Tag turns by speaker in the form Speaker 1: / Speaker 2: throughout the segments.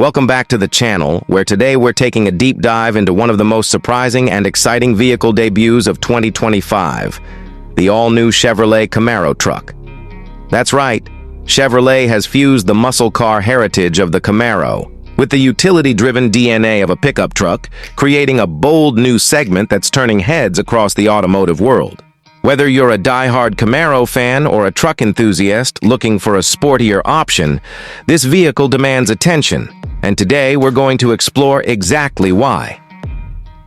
Speaker 1: Welcome back to the channel, where today we're taking a deep dive into one of the most surprising and exciting vehicle debuts of 2025, the all-new Chevrolet Camaro Truck. That's right, Chevrolet has fused the muscle car heritage of the Camaro with the utility-driven DNA of a pickup truck, creating a bold new segment that's turning heads across the automotive world. Whether you're a die-hard Camaro fan or a truck enthusiast looking for a sportier option, this vehicle demands attention, and today we're going to explore exactly why.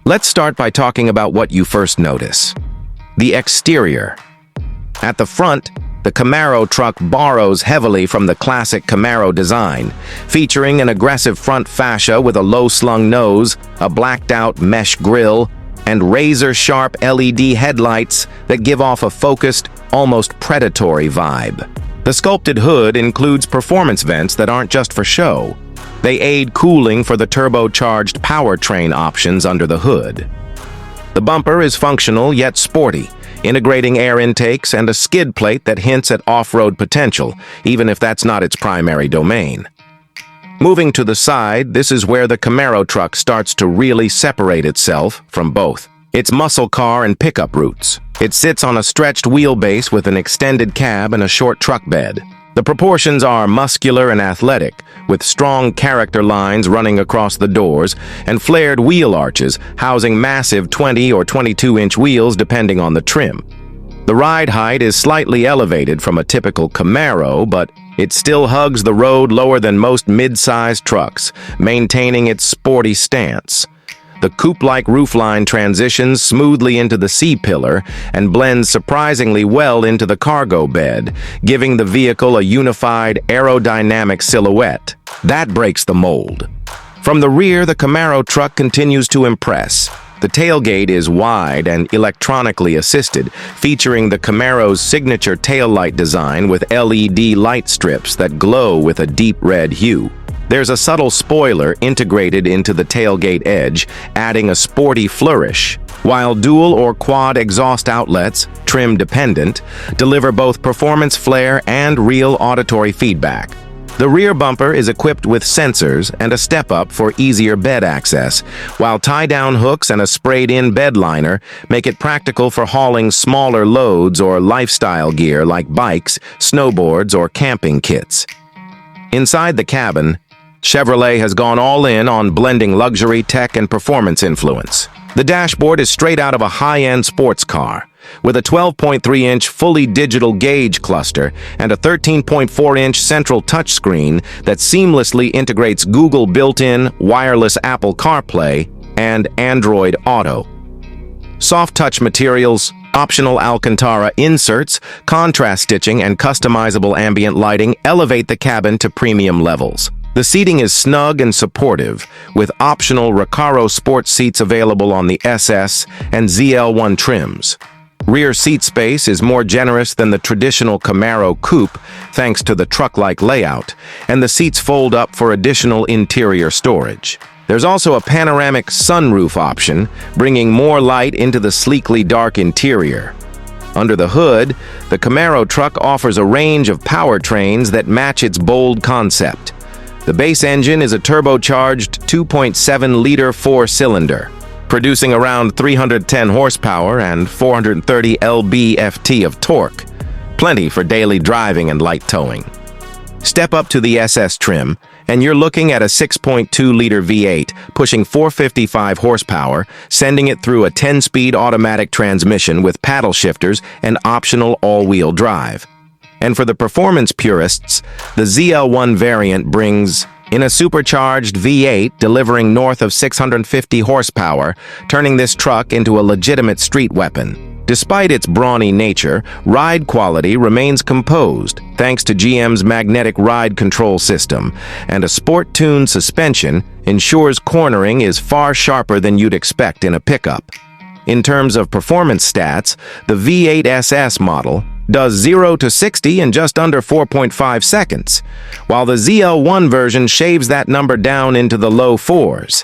Speaker 1: Let's start by talking about what you first notice: the exterior. At the front, the Camaro Truck borrows heavily from the classic Camaro design, featuring an aggressive front fascia with a low-slung nose, a blacked-out mesh grille, and razor-sharp LED headlights that give off a focused, almost predatory vibe. The sculpted hood includes performance vents that aren't just for show. They aid cooling for the turbocharged powertrain options under the hood. The bumper is functional yet sporty, integrating air intakes and a skid plate that hints at off-road potential, even if that's not its primary domain. Moving to the side, this is where the Camaro Truck starts to really separate itself from both its muscle car and pickup roots. It sits on a stretched wheelbase with an extended cab and a short truck bed. The proportions are muscular and athletic, with strong character lines running across the doors and flared wheel arches housing massive 20 or 22-inch wheels depending on the trim. The ride height is slightly elevated from a typical Camaro, but it still hugs the road lower than most mid-sized trucks, maintaining its sporty stance. The coupe-like roofline transitions smoothly into the C-pillar and blends surprisingly well into the cargo bed, giving the vehicle a unified aerodynamic silhouette. That breaks the mold. From the rear, the Camaro Truck continues to impress. The tailgate is wide and electronically assisted, featuring the Camaro's signature taillight design with LED light strips that glow with a deep red hue. There's a subtle spoiler integrated into the tailgate edge, adding a sporty flourish, while dual or quad exhaust outlets, trim-dependent, deliver both performance flair and real auditory feedback. The rear bumper is equipped with sensors and a step-up for easier bed access, while tie-down hooks and a sprayed-in bed liner make it practical for hauling smaller loads or lifestyle gear like bikes, snowboards, or camping kits. Inside the cabin, Chevrolet has gone all in on blending luxury, tech, and performance influence. The dashboard is straight out of a high-end sports car, with a 12.3-inch fully digital gauge cluster and a 13.4-inch central touchscreen that seamlessly integrates Google built-in wireless Apple CarPlay and Android Auto. Soft touch materials, optional Alcantara inserts, contrast stitching, and customizable ambient lighting elevate the cabin to premium levels. The seating is snug and supportive, with optional Recaro sports seats available on the SS and ZL1 trims. Rear seat space is more generous than the traditional Camaro coupe thanks to the truck-like layout, and the seats fold up for additional interior storage. There's also a panoramic sunroof option, bringing more light into the sleekly dark interior. Under the hood, the Camaro Truck offers a range of powertrains that match its bold concept. The base engine is a turbocharged 2.7-liter four-cylinder, producing around 310 horsepower and 430 lb-ft of torque, plenty for daily driving and light towing. Step up to the SS trim, and you're looking at a 6.2-liter V8 pushing 455 horsepower, sending it through a 10-speed automatic transmission with paddle shifters and optional all-wheel drive. And for the performance purists, the ZL1 variant brings in a supercharged V8 delivering north of 650 horsepower, turning this truck into a legitimate street weapon. Despite its brawny nature, ride quality remains composed thanks to GM's magnetic ride control system, and a sport-tuned suspension ensures cornering is far sharper than you'd expect in a pickup. In terms of performance stats, the V8 SS model does 0 to 60 in just under 4.5 seconds, while the ZL1 version shaves that number down into the low fours.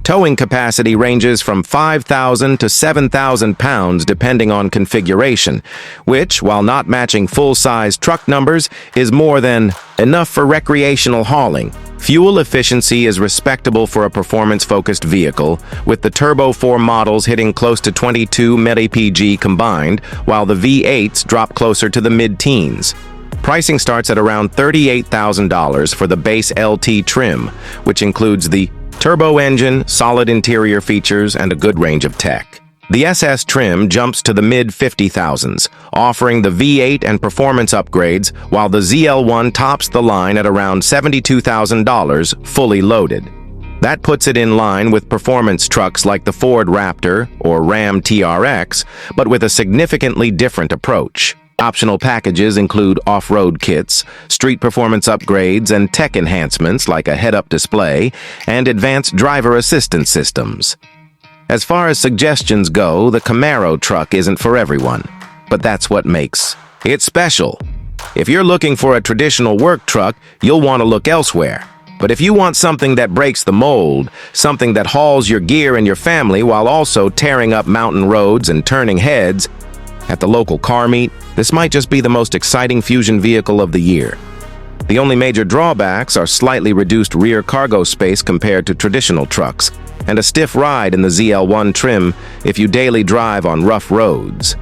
Speaker 1: Towing capacity ranges from 5,000 to 7,000 pounds depending on configuration, which, while not matching full-size truck numbers, is more than enough for recreational hauling. Fuel efficiency is respectable for a performance-focused vehicle, with the Turbo 4 models hitting close to 22 mpg combined, while the V8s drop closer to the mid-teens. Pricing starts at around $38,000 for the base LT trim, which includes the turbo engine, solid interior features, and a good range of tech. The SS trim jumps to the mid-50,000s, offering the V8 and performance upgrades, while the ZL1 tops the line at around $72,000 fully loaded. That puts it in line with performance trucks like the Ford Raptor or Ram TRX, but with a significantly different approach. Optional packages include off-road kits, street performance upgrades, and tech enhancements like a head-up display and advanced driver assistance systems. As far as suggestions go, the Camaro Truck isn't for everyone, but that's what makes it special. If you're looking for a traditional work truck, you'll want to look elsewhere. But if you want something that breaks the mold, something that hauls your gear and your family while also tearing up mountain roads and turning heads at the local car meet, this might just be the most exciting fusion vehicle of the year. The only major drawbacks are slightly reduced rear cargo space compared to traditional trucks, and a stiff ride in the ZL1 trim if you daily drive on rough roads.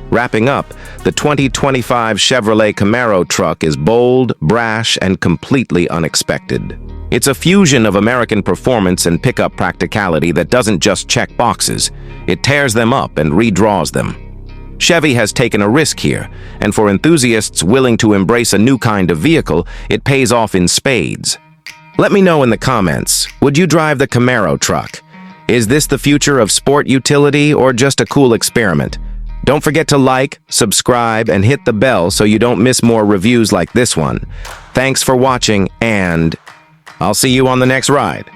Speaker 1: Wrapping up, the 2025 Chevrolet Camaro Truck is bold, brash, and completely unexpected. It's a fusion of American performance and pickup practicality that doesn't just check boxes, it tears them up and redraws them. Chevy has taken a risk here, and for enthusiasts willing to embrace a new kind of vehicle, it pays off in spades. Let me know in the comments, would you drive the Camaro Truck? Is this the future of sport utility or just a cool experiment? Don't forget to like, subscribe, and hit the bell so you don't miss more reviews like this one. Thanks for watching, and I'll see you on the next ride.